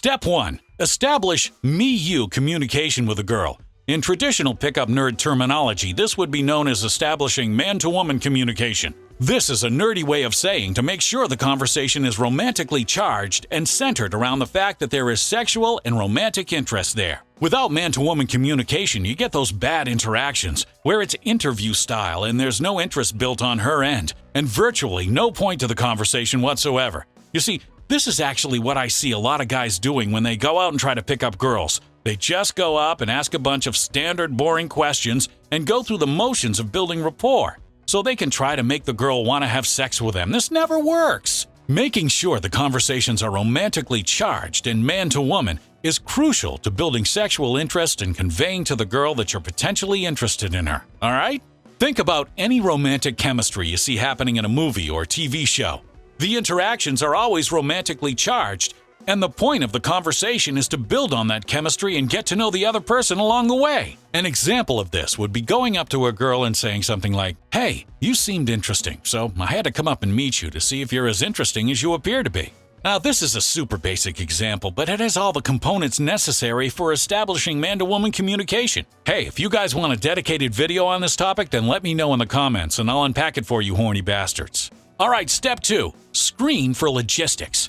Step 1. Establish me-you communication with a girl. In traditional pickup nerd terminology, this would be known as establishing man-to-woman communication. This is a nerdy way of saying to make sure the conversation is romantically charged and centered around the fact that there is sexual and romantic interest there. Without man-to-woman communication, you get those bad interactions, where it's interview style and there's no interest built on her end, and virtually no point to the conversation whatsoever. You see, this is actually what I see a lot of guys doing when they go out and try to pick up girls. They just go up and ask a bunch of standard boring questions and go through the motions of building rapport, so they can try to make the girl want to have sex with them. This never works. Making sure the conversations are romantically charged and man-to-woman is crucial to building sexual interest and conveying to the girl that you're potentially interested in her, all right? Think about any romantic chemistry you see happening in a movie or TV show. The interactions are always romantically charged, and the point of the conversation is to build on that chemistry and get to know the other person along the way. An example of this would be going up to a girl and saying something like, "Hey, you seemed interesting, so I had to come up and meet you to see if you're as interesting as you appear to be." Now, this is a super basic example, but it has all the components necessary for establishing man-to-woman communication. Hey, if you guys want a dedicated video on this topic, then let me know in the comments and I'll unpack it for you horny bastards. All right, step 2. Screen for logistics.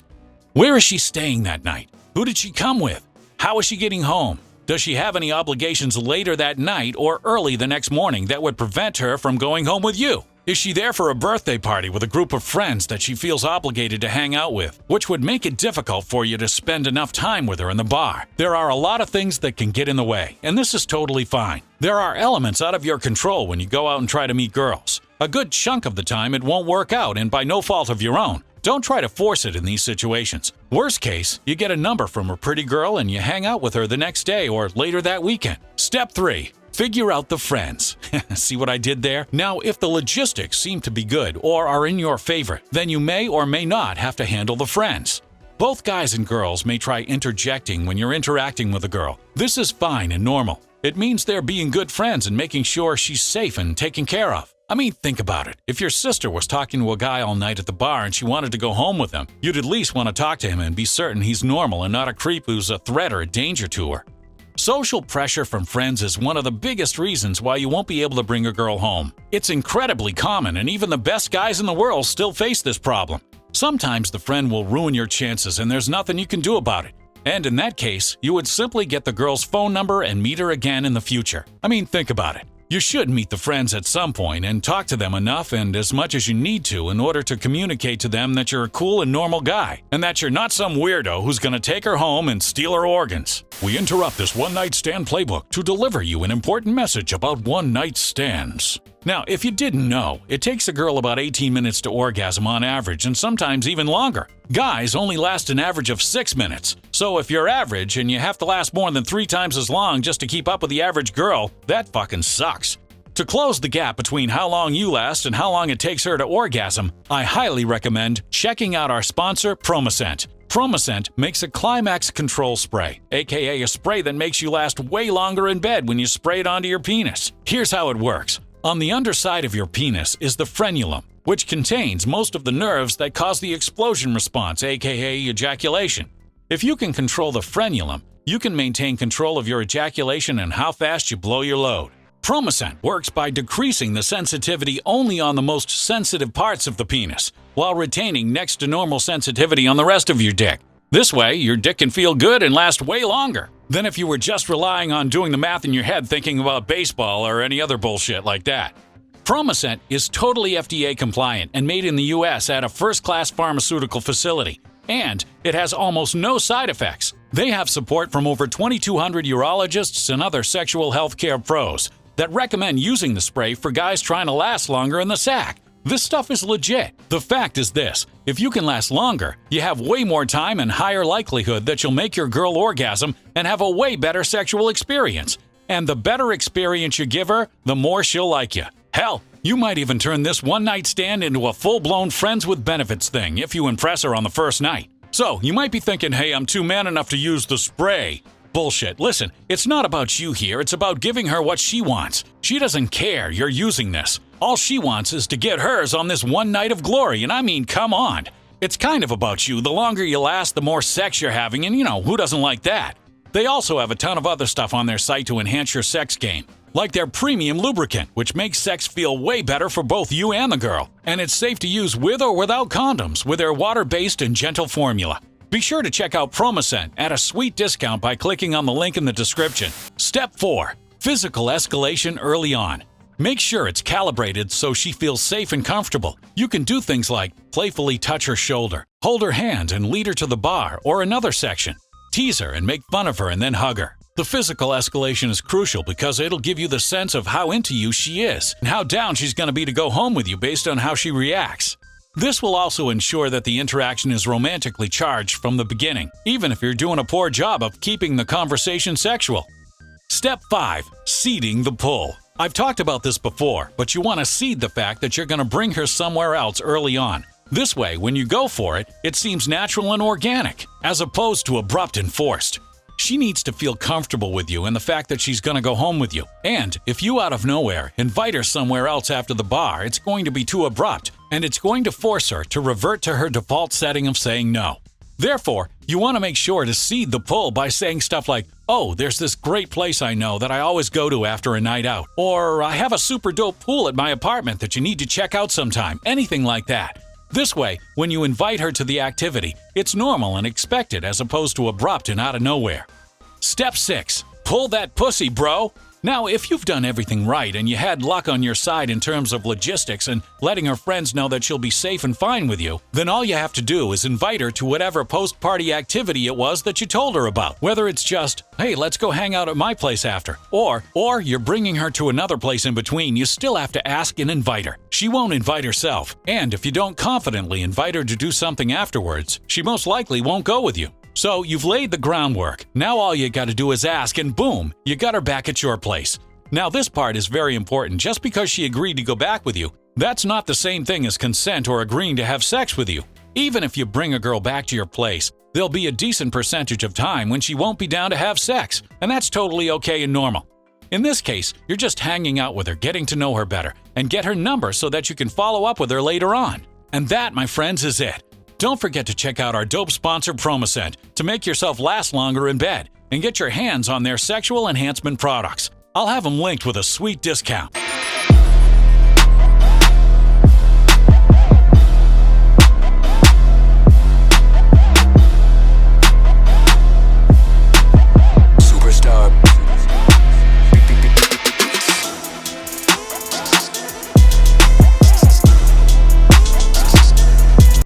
Where is she staying that night? Who did she come with? How is she getting home? Does she have any obligations later that night or early the next morning that would prevent her from going home with you? Is she there for a birthday party with a group of friends that she feels obligated to hang out with, which would make it difficult for you to spend enough time with her in the bar? There are a lot of things that can get in the way, and this is totally fine. There are elements out of your control when you go out and try to meet girls. A good chunk of the time it won't work out, and by no fault of your own. Don't try to force it in these situations. Worst case, you get a number from a pretty girl and you hang out with her the next day or later that weekend. Step 3. Figure out the friends. See what I did there? Now, if the logistics seem to be good or are in your favor, then you may or may not have to handle the friends. Both guys and girls may try interjecting when you're interacting with a girl. This is fine and normal. It means they're being good friends and making sure she's safe and taken care of. I mean, think about it. If your sister was talking to a guy all night at the bar and she wanted to go home with him, you'd at least want to talk to him and be certain he's normal and not a creep who's a threat or a danger to her. Social pressure from friends is one of the biggest reasons why you won't be able to bring a girl home. It's incredibly common, and even the best guys in the world still face this problem. Sometimes the friend will ruin your chances and there's nothing you can do about it. And in that case, you would simply get the girl's phone number and meet her again in the future. I mean, think about it. You should meet the friends at some point and talk to them enough and as much as you need to in order to communicate to them that you're a cool and normal guy, and that you're not some weirdo who's going to take her home and steal her organs. We interrupt this one-night stand playbook to deliver you an important message about one-night stands. Now, if you didn't know, it takes a girl about 18 minutes to orgasm on average, and sometimes even longer. Guys only last an average of 6 minutes. So if you're average and you have to last more than 3 times as long just to keep up with the average girl, that fucking sucks. To close the gap between how long you last and how long it takes her to orgasm, I highly recommend checking out our sponsor, Promocent. Promocent makes a Climax control spray, aka a spray that makes you last way longer in bed when you spray it onto your penis. Here's how it works. On the underside of your penis is the frenulum, which contains most of the nerves that cause the explosion response, aka ejaculation. If you can control the frenulum, you can maintain control of your ejaculation and how fast you blow your load. Promocent works by decreasing the sensitivity only on the most sensitive parts of the penis, while retaining next to normal sensitivity on the rest of your dick. This way, your dick can feel good and last way longer than if you were just relying on doing the math in your head thinking about baseball or any other bullshit like that. Promocent is totally FDA compliant and made in the US at a first-class pharmaceutical facility, and it has almost no side effects. They have support from over 2,200 urologists and other sexual health care pros that recommend using the spray for guys trying to last longer in the sack. This stuff is legit. The fact is this: if you can last longer, you have way more time and higher likelihood that you'll make your girl orgasm and have a way better sexual experience. And the better experience you give her, the more she'll like you. Hell, you might even turn this one-night stand into a full-blown friends with benefits thing if you impress her on the first night. So, you might be thinking, hey, I'm too man enough to use the spray. Bullshit. Listen, it's not about you here, it's about giving her what she wants. She doesn't care you're using this. All she wants is to get hers on this one night of glory, and I mean, come on. It's kind of about you. The longer you last, the more sex you're having, and who doesn't like that? They also have a ton of other stuff on their site to enhance your sex game, like their premium lubricant, which makes sex feel way better for both you and the girl. And it's safe to use with or without condoms with their water-based and gentle formula. Be sure to check out Promocent at a sweet discount by clicking on the link in the description. Step 4. Physical escalation early on. Make sure it's calibrated so she feels safe and comfortable. You can do things like playfully touch her shoulder, hold her hand and lead her to the bar or another section. Tease her and make fun of her and then hug her. The physical escalation is crucial because it'll give you the sense of how into you she is and how down she's going to be to go home with you based on how she reacts. This will also ensure that the interaction is romantically charged from the beginning, even if you're doing a poor job of keeping the conversation sexual. Step 5. Seeding the pull. I've talked about this before, but you want to seed the fact that you're going to bring her somewhere else early on. This way, when you go for it, it seems natural and organic, as opposed to abrupt and forced. She needs to feel comfortable with you and the fact that she's going to go home with you. And if you out of nowhere invite her somewhere else after the bar, it's going to be too abrupt, and it's going to force her to revert to her default setting of saying no. Therefore, you want to make sure to seed the pull by saying stuff like, "Oh, there's this great place I know that I always go to after a night out," or "I have a super dope pool at my apartment that you need to check out sometime," anything like that. This way, when you invite her to the activity, it's normal and expected as opposed to abrupt and out of nowhere. Step 6. Pull that pussy, bro! Now, if you've done everything right and you had luck on your side in terms of logistics and letting her friends know that she'll be safe and fine with you, then all you have to do is invite her to whatever post-party activity it was that you told her about. Whether it's just, "Hey, let's go hang out at my place after," or you're bringing her to another place in between, you still have to ask and invite her. She won't invite herself, and if you don't confidently invite her to do something afterwards, she most likely won't go with you. So you've laid the groundwork. Now all you got to do is ask, and boom, you got her back at your place. Now this part is very important. Just because she agreed to go back with you, that's not the same thing as consent or agreeing to have sex with you. Even if you bring a girl back to your place, there'll be a decent percentage of time when she won't be down to have sex, and that's totally okay and normal. In this case, you're just hanging out with her, getting to know her better, and get her number so that you can follow up with her later on. And that, my friends, is it. Don't forget to check out our dope sponsor Promocent to make yourself last longer in bed and get your hands on their sexual enhancement products. I'll have them linked with a sweet discount.